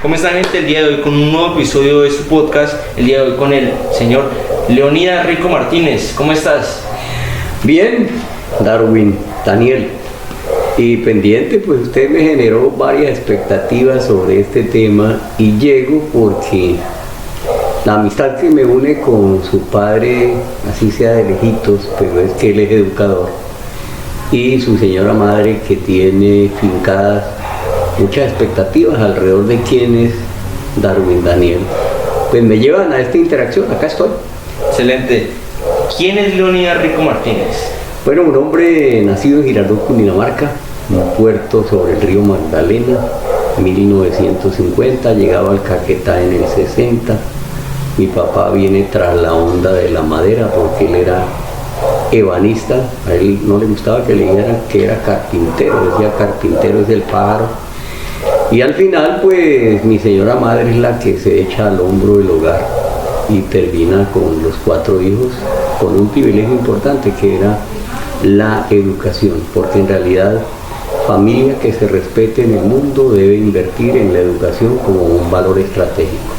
¿Cómo está, gente? El día de hoy con un nuevo episodio de su podcast, el día de hoy con el señor Leonidas Rico Martínez. ¿Cómo estás? Bien, Darwin, Daniel. Y pendiente, pues usted me generó varias expectativas sobre este tema y llego porque la amistad que me une con su padre, así sea de lejitos, pero es que él es educador, y su señora madre, que tiene fincadas muchas expectativas alrededor de quién es Darwin Daniel, pues me llevan a esta interacción. Acá estoy. Excelente. ¿Quién es Leonidas Rico Martínez? Bueno, un hombre nacido en Girardot, Cundinamarca, un puerto sobre el río Magdalena, 1950, llegaba al Caquetá en el 60. Mi papá viene tras la onda de la madera porque él era ebanista. A él no le gustaba que le dijeran que era carpintero, decía carpintero es el pájaro. Y al final, pues mi señora madre es la que se echa al hombro el hogar y termina con los 4 hijos, con un privilegio importante que era la educación, porque en realidad familia que se respete en el mundo debe invertir en la educación como un valor estratégico.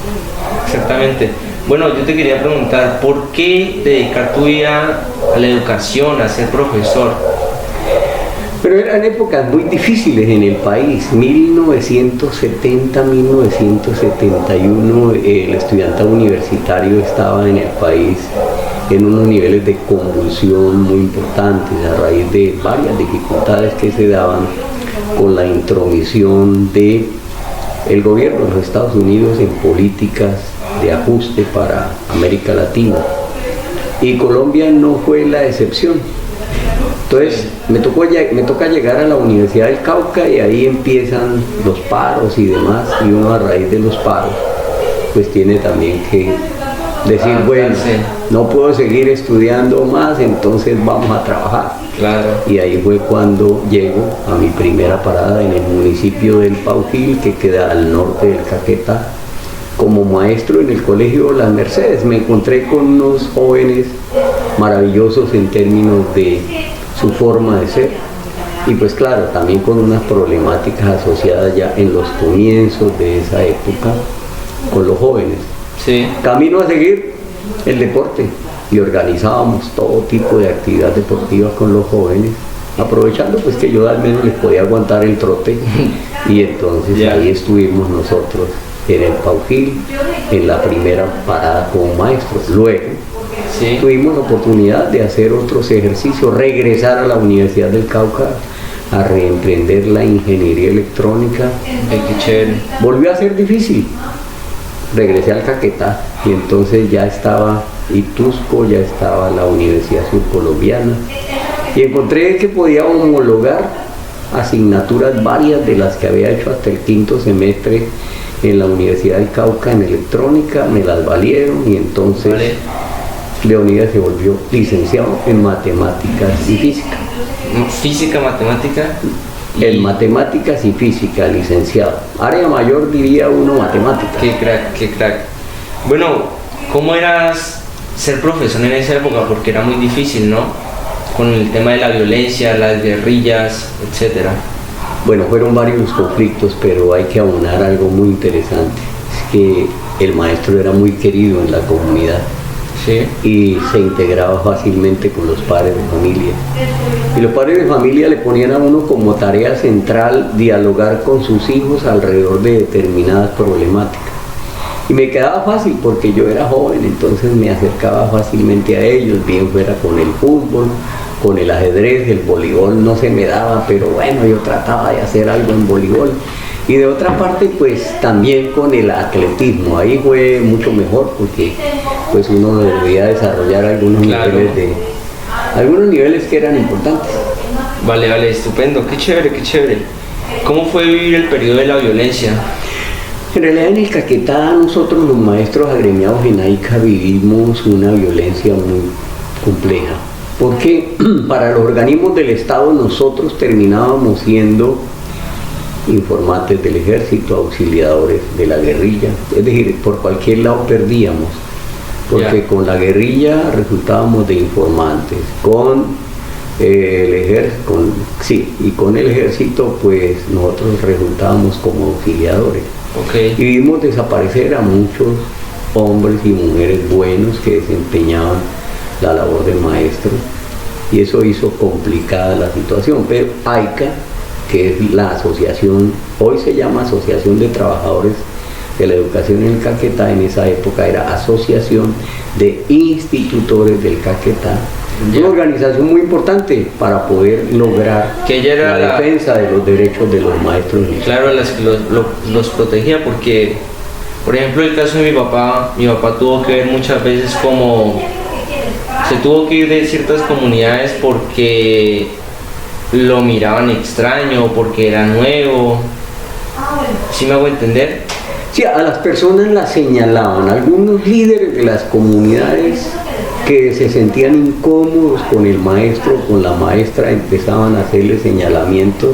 Exactamente. Bueno, yo te quería preguntar, ¿por qué dedicar tu vida a la educación, a ser profesor? Pero eran épocas muy difíciles en el país. 1970, 1971, el estudiantado universitario estaba en el país en unos niveles de convulsión muy importantes a raíz de varias dificultades que se daban con la intromisión de el gobierno de los Estados Unidos en políticas de ajuste para América Latina. Y Colombia no fue la excepción. Entonces me toca llegar a la Universidad del Cauca y ahí empiezan los paros y demás, y uno a raíz de los paros pues tiene también que decir, bueno, no puedo seguir estudiando más, entonces vamos a trabajar. Claro. Y ahí fue cuando llego a mi primera parada en el municipio del Paujil, que queda al norte del Caquetá, como maestro en el colegio Las Mercedes. Me encontré con unos jóvenes maravillosos en términos de su forma de ser, y pues claro, también con unas problemáticas asociadas ya en los comienzos de esa época con los jóvenes. Sí. Camino a seguir el deporte, y organizábamos todo tipo de actividad deportiva con los jóvenes, aprovechando pues que yo al menos les podía aguantar el trote, y entonces ahí estuvimos nosotros en el Paujil, en la primera parada como maestros. Luego tuvimos la oportunidad de hacer otros ejercicios, regresar a la Universidad del Cauca a reemprender la ingeniería electrónica. Qué chévere. Volvió a ser difícil. Regresé al Caquetá y entonces ya estaba Itusco, ya estaba la Universidad Surcolombiana, y encontré que podía homologar asignaturas varias de las que había hecho hasta el 5º semestre en la Universidad del Cauca en electrónica. Me las valieron y entonces Leonidas se volvió licenciado en matemáticas y física. Física, matemática. En matemáticas y física, licenciado. Área mayor diría uno, matemáticas. Qué crack, qué crack. Bueno, ¿cómo eras ser profesor en esa época? Porque era muy difícil, ¿no? Con el tema de la violencia, las guerrillas, etcétera. Bueno, fueron varios los conflictos, pero hay que aunar algo muy interesante. Es que el maestro era muy querido en la comunidad. Sí. Y se integraba fácilmente con los padres de familia. Y los padres de familia le ponían a uno como tarea central dialogar con sus hijos alrededor de determinadas problemáticas. Y me quedaba fácil porque yo era joven, entonces me acercaba fácilmente a ellos, bien fuera con el fútbol, con el ajedrez. El voleibol no se me daba, pero bueno, yo trataba de hacer algo en voleibol. Y de otra parte, pues también con el atletismo. Ahí fue mucho mejor porque pues uno debía desarrollar algunos niveles que eran importantes. Vale, estupendo, qué chévere, qué chévere. ¿Cómo fue vivir el periodo de la violencia? En realidad en el Caquetá nosotros los maestros agremiados en AICA vivimos una violencia muy compleja, porque para los organismos del Estado nosotros terminábamos siendo informantes del ejército, auxiliadores de la guerrilla, es decir, por cualquier lado perdíamos, porque con la guerrilla resultábamos de informantes, con el ejército, y con el ejército pues nosotros resultábamos como auxiliadores. Ok. Y vimos desaparecer a muchos hombres y mujeres buenos que desempeñaban la labor de maestro, y eso hizo complicada la situación. Pero AICA, que es la asociación, hoy se llama Asociación de Trabajadores de la Educación en el Caquetá, en esa época era Asociación de Institutores del Caquetá, una organización muy importante para poder lograr que ella era la defensa de los derechos de los maestros. Claro, las que los protegía, porque, por ejemplo, el caso de mi papá tuvo que ver muchas veces como se tuvo que ir de ciertas comunidades porque lo miraban extraño, porque era nuevo. ¿Sí me hago entender? Sí, a las personas las señalaban, algunos líderes de las comunidades que se sentían incómodos con el maestro, con la maestra, empezaban a hacerle señalamientos,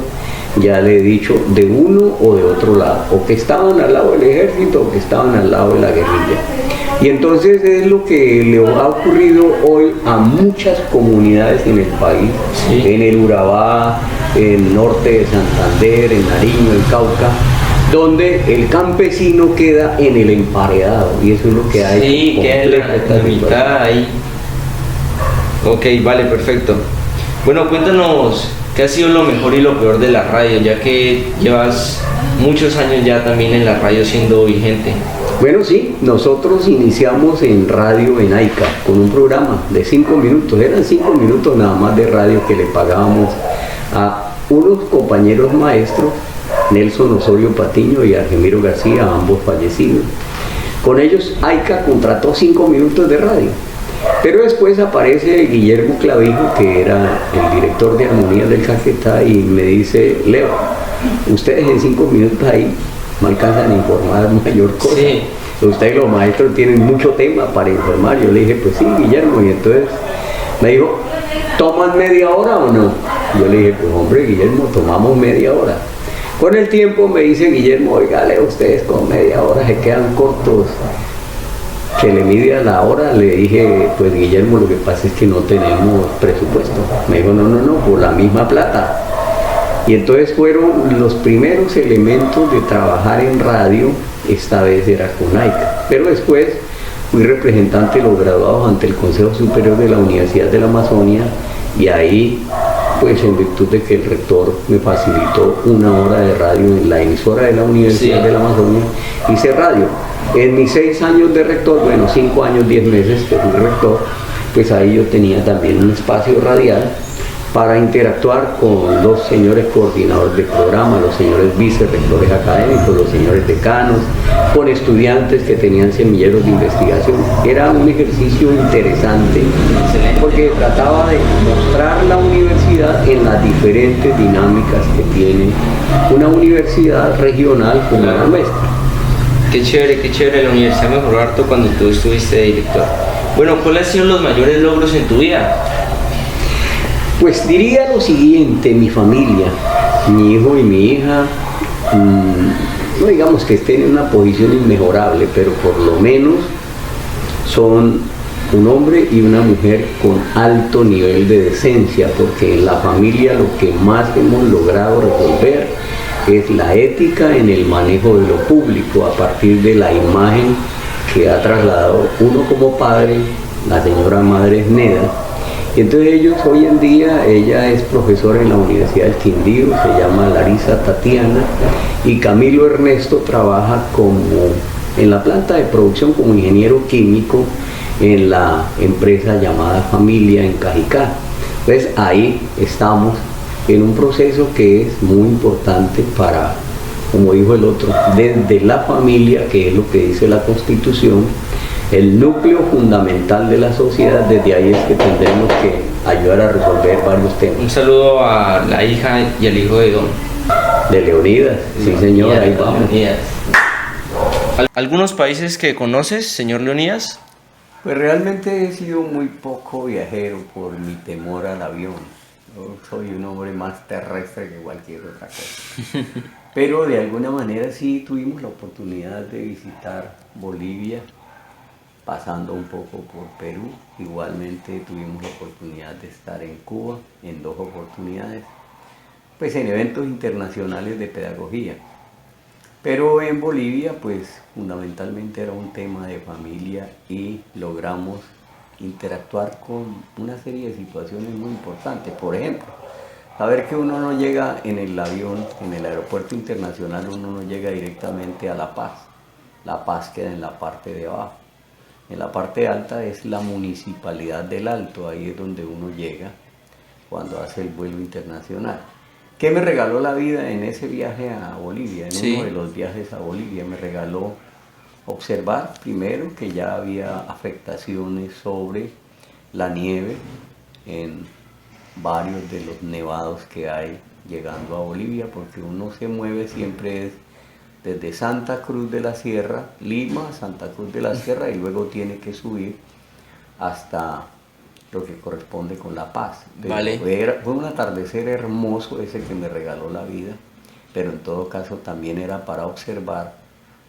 ya le he dicho, de uno o de otro lado, o que estaban al lado del ejército o que estaban al lado de la guerrilla. Y entonces es lo que le ha ocurrido hoy a muchas comunidades en el país, sí, en el Urabá, en norte de Santander, en Nariño, en Cauca, donde el campesino queda en el emparedado, y eso es lo que hay. Sí, queda en la mitad ahí. Ok, vale, perfecto. Bueno, cuéntanos qué ha sido lo mejor y lo peor de la radio, ya que llevas muchos años ya también en la radio siendo vigente. Bueno, sí, nosotros iniciamos en radio en AICA con un programa de 5 minutos, eran 5 minutos nada más de radio que le pagábamos a unos compañeros maestros, Nelson Osorio Patiño y Argemiro García, ambos fallecidos. Con ellos AICA contrató 5 minutos de radio, pero después aparece Guillermo Clavijo, que era el director de Armonía del Caquetá, y me dice: Leo, ustedes en 5 minutos ahí no alcanzan a informar mayor cosa. Sí. Ustedes los maestros tienen mucho tema para informar. Yo le dije: pues sí, Guillermo. Y entonces me dijo: ¿toman media hora o no? Yo le dije: pues hombre, Guillermo, tomamos media hora. Con el tiempo me dice Guillermo: oiga, Leo, ustedes con media hora se quedan cortos, que le mide a la hora. Le dije: pues Guillermo, lo que pasa es que no tenemos presupuesto. Me dijo: no, por la misma plata. Y entonces fueron los primeros elementos de trabajar en radio, esta vez era con AICA. Pero después fui representante de los graduados ante el Consejo Superior de la Universidad de la Amazonia, y ahí, pues en virtud de que el rector me facilitó 1 hora de radio en la emisora de la Universidad de la Amazonia, hice radio. En mis 6 años de rector, bueno, 5 años, 10 meses que fui rector, pues ahí yo tenía también un espacio radial para interactuar con los señores coordinadores de programa, los señores vicerrectores académicos, los señores decanos, con estudiantes que tenían semilleros de investigación. Era un ejercicio interesante porque trataba de mostrar la universidad en las diferentes dinámicas que tiene una universidad regional como la nuestra. Qué chévere, la universidad mejoró harto cuando tú estuviste de director. Bueno, ¿cuáles han sido los mayores logros en tu vida? Pues diría lo siguiente: mi familia, mi hijo y mi hija, no digamos que estén en una posición inmejorable, pero por lo menos son un hombre y una mujer con alto nivel de decencia, porque en la familia lo que más hemos logrado resolver es la ética en el manejo de lo público, a partir de la imagen que ha trasladado uno como padre, la señora madre Neda. Y entonces ellos hoy en día, ella es profesora en la Universidad del Quindío, se llama Larisa Tatiana, y Camilo Ernesto trabaja en la planta de producción como ingeniero químico en la empresa llamada Familia en Cajicá. Entonces ahí estamos en un proceso que es muy importante para, como dijo el otro, desde la familia, que es lo que dice la Constitución, el núcleo fundamental de la sociedad. Desde ahí es que tendremos que ayudar a resolver varios temas. Un saludo a la hija y al hijo de Don. De Leonidas, sí señor, ahí vamos. Leonidas. ¿Algunos países que conoces, señor Leonidas? Pues realmente he sido muy poco viajero por mi temor al avión. Yo soy un hombre más terrestre que cualquier otra cosa. Pero de alguna manera sí tuvimos la oportunidad de visitar Bolivia, pasando un poco por Perú. Igualmente tuvimos la oportunidad de estar en Cuba en 2 oportunidades, pues en eventos internacionales de pedagogía. Pero en Bolivia, pues fundamentalmente era un tema de familia y logramos interactuar con una serie de situaciones muy importantes. Por ejemplo, saber que uno no llega en el avión, en el aeropuerto internacional, uno no llega directamente a La Paz. La Paz queda en la parte de abajo. En la parte alta es la municipalidad del Alto, ahí es donde uno llega cuando hace el vuelo internacional. ¿Qué me regaló la vida en ese viaje a Bolivia? En uno de los viajes a Bolivia me regaló observar primero que ya había afectaciones sobre la nieve en varios de los nevados que hay llegando a Bolivia, porque uno se mueve siempre desde Santa Cruz de la Sierra, Lima, Santa Cruz de la Sierra, y luego tiene que subir hasta lo que corresponde con La Paz. Vale. Fue un atardecer hermoso ese que me regaló la vida, pero en todo caso también era para observar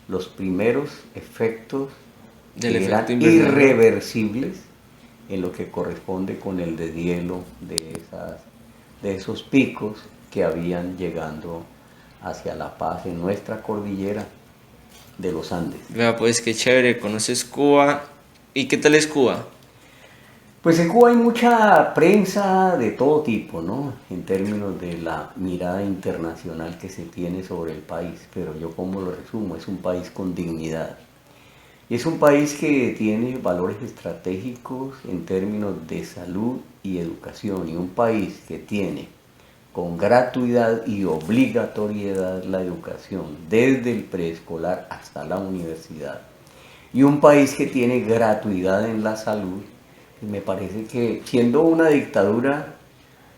los primeros efectos Del que eran efecto invernadero. irreversibles en lo que corresponde con el deshielo de esos picos que habían llegando hacia La Paz en nuestra cordillera de los Andes. Vea, pues qué chévere, conoces Cuba. ¿Y qué tal es Cuba? Pues en Cuba hay mucha prensa de todo tipo, ¿no? En términos de la mirada internacional que se tiene sobre el país, pero yo como lo resumo, es un país con dignidad. Y es un país que tiene valores estratégicos en términos de salud y educación, y un país que tiene con gratuidad y obligatoriedad la educación desde el preescolar hasta la universidad, y un país que tiene gratuidad en la salud. Me parece que siendo una dictadura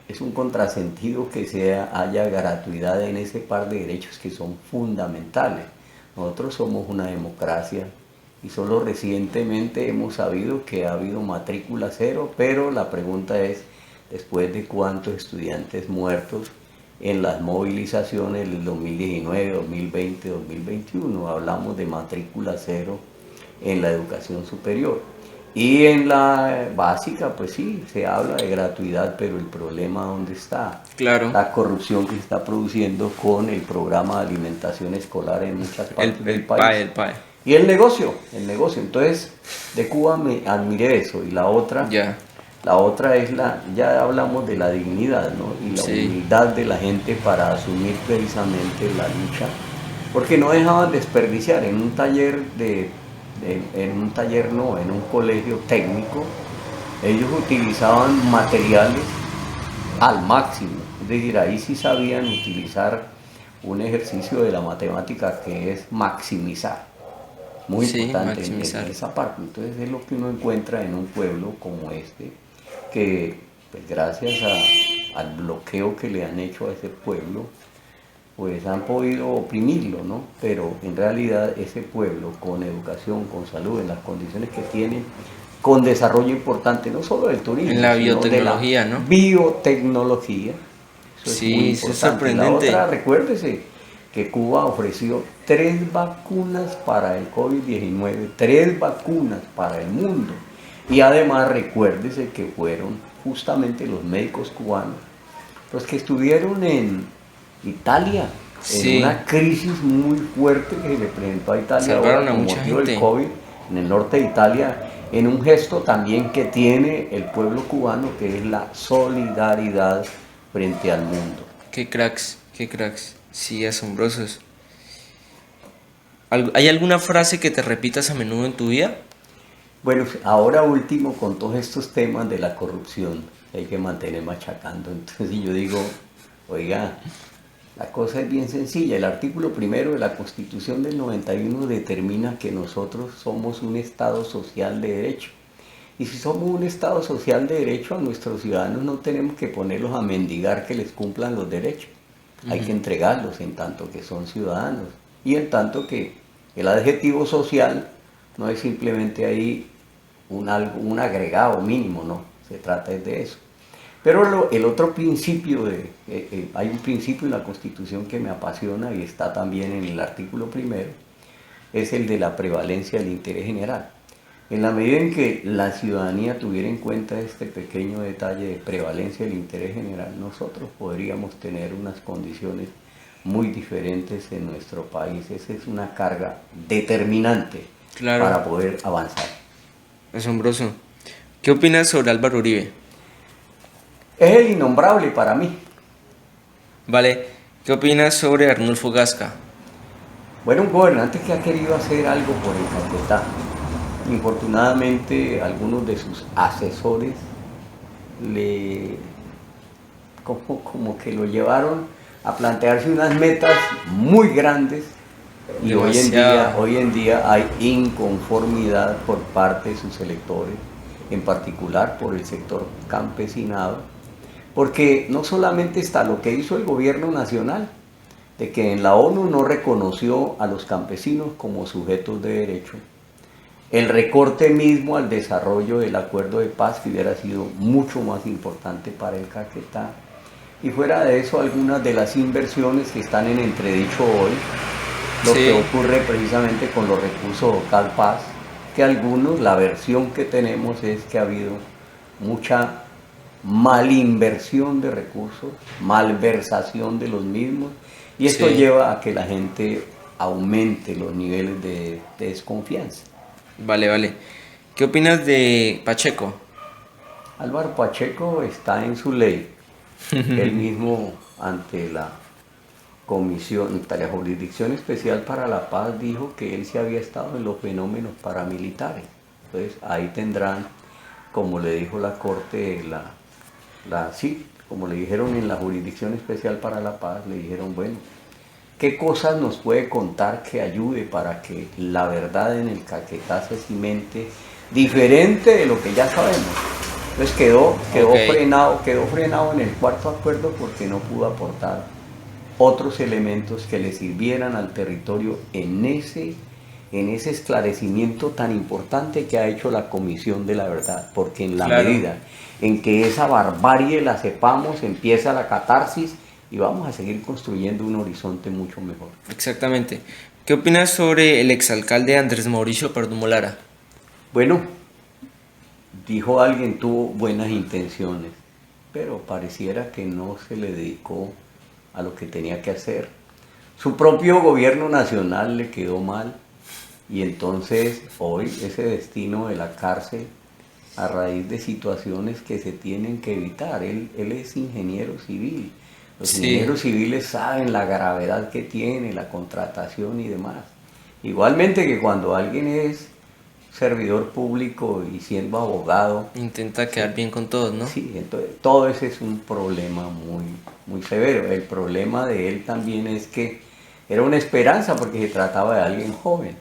es un contrasentido que haya gratuidad en ese par de derechos que son fundamentales. Nosotros somos una democracia y solo recientemente hemos sabido que ha habido matrícula cero, pero la pregunta es, después de cuántos estudiantes muertos en las movilizaciones del 2019, 2020, 2021, hablamos de matrícula cero en la educación superior. Y en la básica, pues sí, se habla de gratuidad, pero el problema ¿dónde está? Claro. La corrupción que se está produciendo con el programa de alimentación escolar en muchas partes del país. El PAE. Y el negocio. Entonces, de Cuba me admiré eso. Y la otra es ya hablamos de la dignidad, ¿no? Y la humildad de la gente para asumir precisamente la lucha. Porque no dejaban desperdiciar en un taller en un colegio técnico, ellos utilizaban materiales al máximo, es decir, ahí sí sabían utilizar un ejercicio de la matemática que es maximizar, muy importante en esa parte. Entonces es lo que uno encuentra en un pueblo como este, que pues, gracias al bloqueo que le han hecho a ese pueblo, pues han podido oprimirlo, ¿no? Pero en realidad ese pueblo con educación, con salud, en las condiciones que tiene, con desarrollo importante, no solo del turismo, en la sino biotecnología, de la ¿no? biotecnología. Eso es muy importante. Es sorprendente. La otra, recuérdese que Cuba ofreció 3 vacunas para el COVID-19, 3 vacunas para el mundo. Y además recuérdese que fueron justamente los médicos cubanos los que estuvieron en Italia, en una crisis muy fuerte que se le presentó a Italia ahora con motivo del COVID, en el norte de Italia, en un gesto también que tiene el pueblo cubano, que es la solidaridad frente al mundo. Qué cracks, sí, asombrosos. ¿Hay alguna frase que te repitas a menudo en tu vida? Bueno, ahora último, con todos estos temas de la corrupción, hay que mantener machacando. Entonces yo digo, oiga, la cosa es bien sencilla. El artículo 1 de la Constitución del 91 determina que nosotros somos un Estado social de derecho. Y si somos un Estado social de derecho, a nuestros ciudadanos no tenemos que ponerlos a mendigar que les cumplan los derechos. Hay que entregarlos en tanto que son ciudadanos. Y en tanto que el adjetivo social no es simplemente ahí un agregado mínimo, no. Se trata de eso. Pero el otro principio, hay un principio en la Constitución que me apasiona y está también en el artículo 1, es el de la prevalencia del interés general. En la medida en que la ciudadanía tuviera en cuenta este pequeño detalle de prevalencia del interés general, nosotros podríamos tener unas condiciones muy diferentes en nuestro país. Esa es una carga determinante Claro. para poder avanzar. Asombroso. ¿Qué opinas sobre Álvaro Uribe? Es el innombrable para mí. Vale. ¿Qué opinas sobre Arnulfo Gasca? Bueno, un gobernante que ha querido hacer algo por el Caquetá. Infortunadamente, algunos de sus asesores como que lo llevaron a plantearse unas metas muy grandes y hoy en día hay inconformidad por parte de sus electores, en particular por el sector campesinado, porque no solamente está lo que hizo el gobierno nacional, de que en la ONU no reconoció a los campesinos como sujetos de derecho, el recorte mismo al desarrollo del acuerdo de paz, que hubiera sido mucho más importante para el Caquetá, y fuera de eso algunas de las inversiones que están en entredicho hoy, lo que ocurre precisamente con los recursos Vocal Paz, que algunos, la versión que tenemos es que ha habido mucha malinversión de recursos, malversación de los mismos, y esto lleva a que la gente aumente los niveles de desconfianza. Vale. ¿Qué opinas de Pacheco? Álvaro Pacheco está en su ley. Él mismo ante la Jurisdicción Especial para la Paz dijo que él sí había estado en los fenómenos paramilitares. Entonces ahí tendrán, como le dijo la Corte, como le dijeron en la Jurisdicción Especial para la Paz, le dijeron, bueno, ¿qué cosas nos puede contar que ayude para que la verdad en el Caquetá se cimente diferente de lo que ya sabemos? Entonces quedó frenado en el cuarto acuerdo porque no pudo aportar otros elementos que le sirvieran al territorio en ese esclarecimiento tan importante que ha hecho la Comisión de la Verdad, porque en la medida en que esa barbarie la sepamos, empieza la catarsis y vamos a seguir construyendo un horizonte mucho mejor. Exactamente. ¿Qué opinas sobre el exalcalde Andrés Mauricio Perdomo Lara? Bueno, dijo alguien, tuvo buenas intenciones, pero pareciera que no se le dedicó a lo que tenía que hacer. Su propio gobierno nacional le quedó mal y entonces hoy ese destino de la cárcel a raíz de situaciones que se tienen que evitar. Él es ingeniero civil. Los ingenieros civiles saben la gravedad que tiene la contratación y demás. Igualmente que cuando alguien es servidor público y siendo abogado, intenta quedar bien con todos, ¿no? Sí, entonces todo ese es un problema muy severo. El problema de él también es que era una esperanza porque se trataba de alguien joven.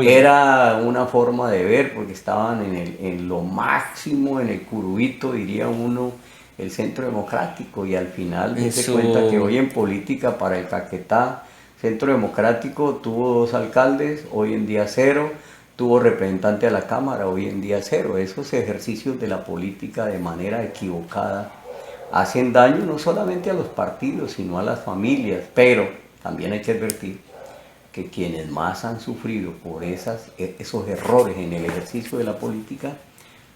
Era una forma de ver porque estaban en lo máximo, en el curubito, diría uno, el Centro Democrático, y al final se cuenta que hoy en política para el Caquetá, Centro Democrático tuvo 2 alcaldes, hoy en día 0, tuvo representante a la Cámara, hoy en día 0. Esos ejercicios de la política de manera equivocada hacen daño no solamente a los partidos, sino a las familias, pero también hay que advertir que quienes más han sufrido por esos errores en el ejercicio de la política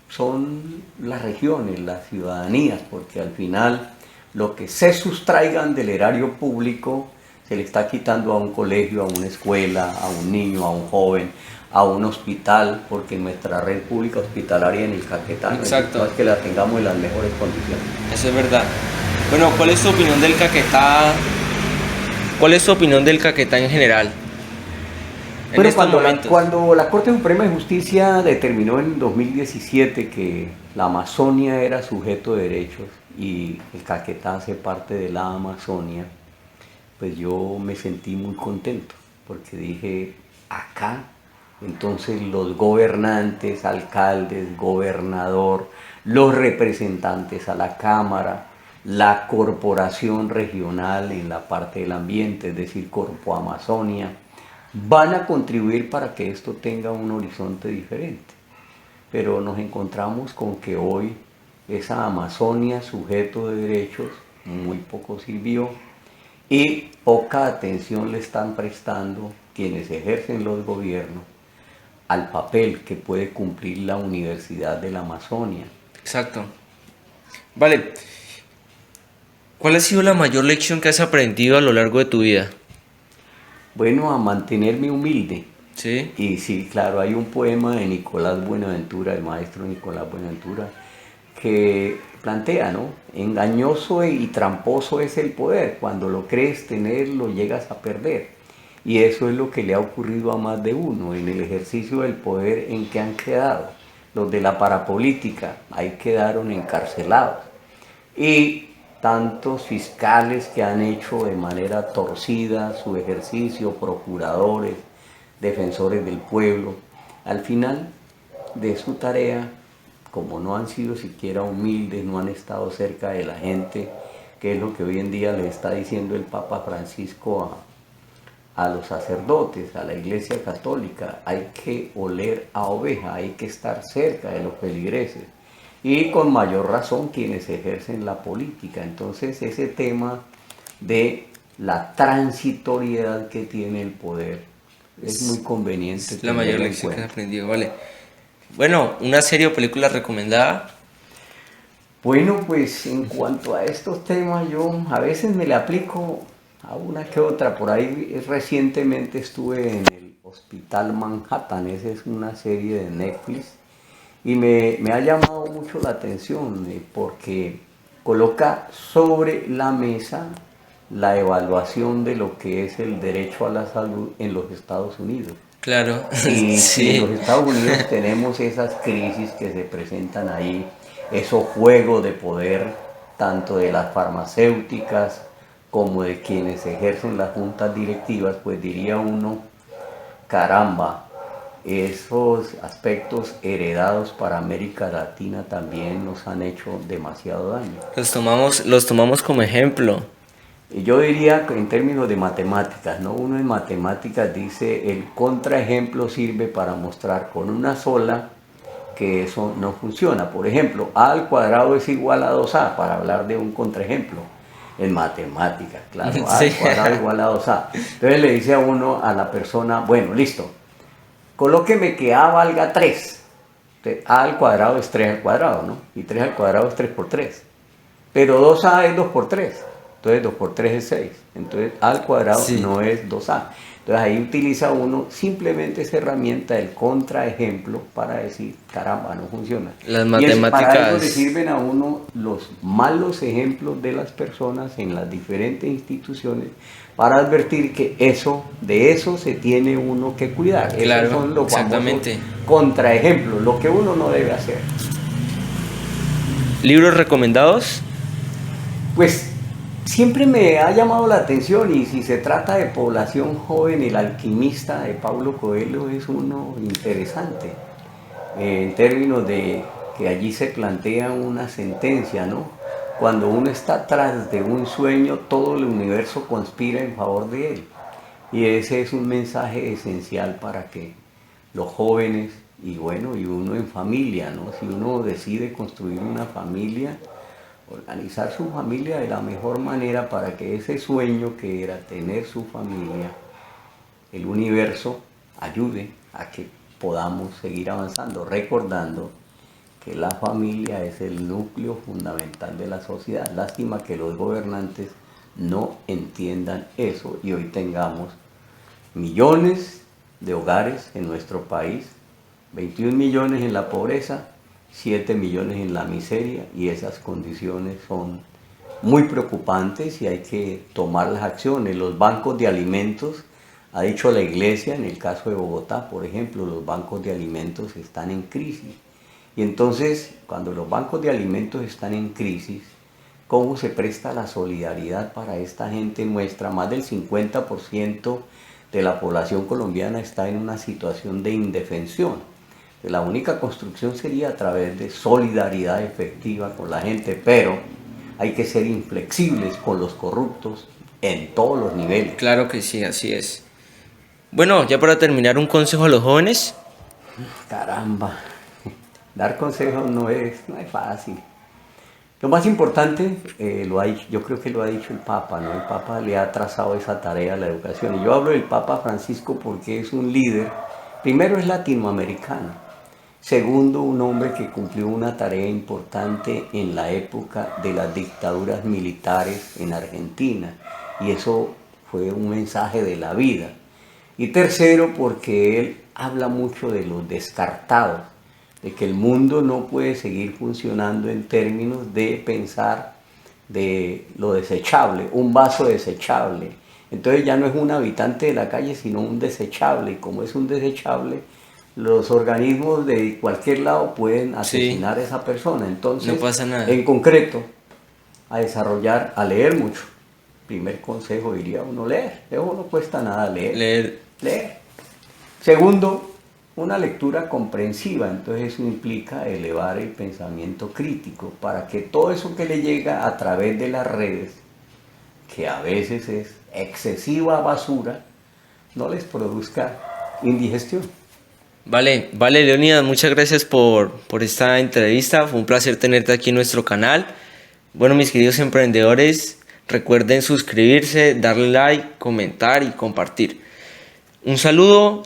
son las regiones, las ciudadanías, porque al final lo que se sustraigan del erario público se le está quitando a un colegio, a una escuela, a un niño, a un joven, a un hospital, porque nuestra red pública hospitalaria en el Caquetá no es que la tengamos en las mejores condiciones. Eso es verdad. Bueno, ¿cuál es tu opinión del Caquetá? ¿Cuál es tu opinión del Caquetá en general? Bueno, cuando la Corte Suprema de Justicia determinó en 2017 que la Amazonia era sujeto de derechos y el Caquetá hace parte de la Amazonia, pues yo me sentí muy contento, porque dije, acá, entonces los gobernantes, alcaldes, gobernador, los representantes a la Cámara, la corporación regional en la parte del ambiente, es decir, Corpo Amazonia, van a contribuir para que esto tenga un horizonte diferente. Pero nos encontramos con que hoy esa Amazonia sujeto de derechos muy poco sirvió y poca atención le están prestando quienes ejercen los gobiernos al papel que puede cumplir la Universidad de la Amazonia. Exacto. Vale. ¿Cuál ha sido la mayor lección que has aprendido a lo largo de tu vida? Bueno, a mantenerme humilde. Sí. Y sí, claro, hay un poema de Nicolás Buenaventura, el maestro Nicolás Buenaventura, que plantea, ¿no? Engañoso y tramposo es el poder. Cuando lo crees tener, lo llegas a perder. Y eso es lo que le ha ocurrido a más de uno en el ejercicio del poder en que han quedado. Los de la parapolítica, ahí quedaron encarcelados. Y tantos fiscales que han hecho de manera torcida su ejercicio, procuradores, defensores del pueblo, al final de su tarea, como no han sido siquiera humildes, no han estado cerca de la gente, que es lo que hoy en día le está diciendo el Papa Francisco a los sacerdotes, a la Iglesia Católica, hay que oler a oveja, hay que estar cerca de los feligreses y con mayor razón quienes ejercen la política. Entonces ese tema de la transitoriedad que tiene el poder es muy conveniente. Es la mayor lección que has aprendido, vale. Bueno, ¿una serie o película recomendada? Bueno, pues en cuanto a estos temas yo a veces me le aplico a una que otra. Por ahí recientemente estuve en el Hospital Manhattan, esa es una serie de Netflix y me ha llamado mucho la atención porque coloca sobre la mesa la evaluación de lo que es el derecho a la salud en los Estados Unidos. Claro, Y sí. en los Estados Unidos tenemos esas crisis que se presentan ahí, esos juegos de poder, tanto de las farmacéuticas como de quienes ejercen las juntas directivas, pues diría uno, caramba, esos aspectos heredados para América Latina también nos han hecho demasiado daño. Los tomamos como ejemplo. Y yo diría que en términos de matemáticas, ¿no? Uno en matemáticas dice el contraejemplo sirve para mostrar con una sola que eso no funciona. Por ejemplo, a al cuadrado es igual a 2a, para hablar de un contraejemplo. En matemáticas, claro, a al cuadrado es igual a 2a. Entonces le dice a uno, a la persona, bueno, listo, colóqueme que a valga 3. Entonces, a al cuadrado es 3 al cuadrado, ¿no? Y 3 al cuadrado es 3 por 3. Pero 2a es 2 por 3. Entonces 2 por 3 es 6. Entonces a al cuadrado no es 2a. Entonces ahí utiliza uno simplemente esa herramienta del contraejemplo para decir, caramba, no funciona. Las matemáticas. Y para eso le sirven a uno los malos ejemplos de las personas en las diferentes instituciones para advertir que de eso se tiene uno que cuidar. Claro, esos son los exactamente. Contraejemplos, lo que uno no debe hacer. ¿Libros recomendados? Pues siempre me ha llamado la atención, y si se trata de población joven, El alquimista de Paulo Coelho es uno interesante, en términos de que allí se plantea una sentencia, ¿no? Cuando uno está tras de un sueño, todo el universo conspira en favor de él. Y ese es un mensaje esencial para que los jóvenes, y bueno, y uno en familia, ¿no? Si uno decide construir una familia, organizar su familia de la mejor manera para que ese sueño que era tener su familia, el universo, ayude a que podamos seguir avanzando, recordando que la familia es el núcleo fundamental de la sociedad. Lástima que los gobernantes no entiendan eso y hoy tengamos millones de hogares en nuestro país, 21 millones en la pobreza, 7 millones en la miseria, y esas condiciones son muy preocupantes y hay que tomar las acciones. Los bancos de alimentos, ha dicho la Iglesia, en el caso de Bogotá, por ejemplo, los bancos de alimentos están en crisis. Y entonces, cuando los bancos de alimentos están en crisis, ¿cómo se presta la solidaridad para esta gente nuestra? Más del 50% de la población colombiana está en una situación de indefensión. La única construcción sería a través de solidaridad efectiva con la gente, pero hay que ser inflexibles con los corruptos en todos los niveles. Claro que sí, así es. Bueno, ya para terminar, un consejo a los jóvenes. Caramba, dar consejos no es fácil. Lo más importante, yo creo que lo ha dicho el Papa, ¿no? El Papa le ha trazado esa tarea a la educación. Y yo hablo del Papa Francisco porque es un líder, primero es latinoamericano, Segundo, un hombre que cumplió una tarea importante en la época de las dictaduras militares en Argentina, y eso fue un mensaje de la vida. Y tercero, porque él habla mucho de los descartados, de que el mundo no puede seguir funcionando en términos de pensar de lo desechable, un vaso desechable. Entonces ya no es un habitante de la calle, sino un desechable, y como es un desechable, los organismos de cualquier lado pueden asesinar a esa persona. Entonces, no pasa nada. en concreto, a desarrollar, a leer mucho. Primer consejo diría uno, leer. Eso no cuesta nada, leer. Segundo, una lectura comprensiva. Entonces eso implica elevar el pensamiento crítico para que todo eso que le llega a través de las redes, que a veces es excesiva basura, no les produzca indigestión. Vale, Leonidas, muchas gracias por esta entrevista. Fue un placer tenerte aquí en nuestro canal. Bueno, mis queridos emprendedores, recuerden suscribirse, darle like, comentar y compartir. Un saludo.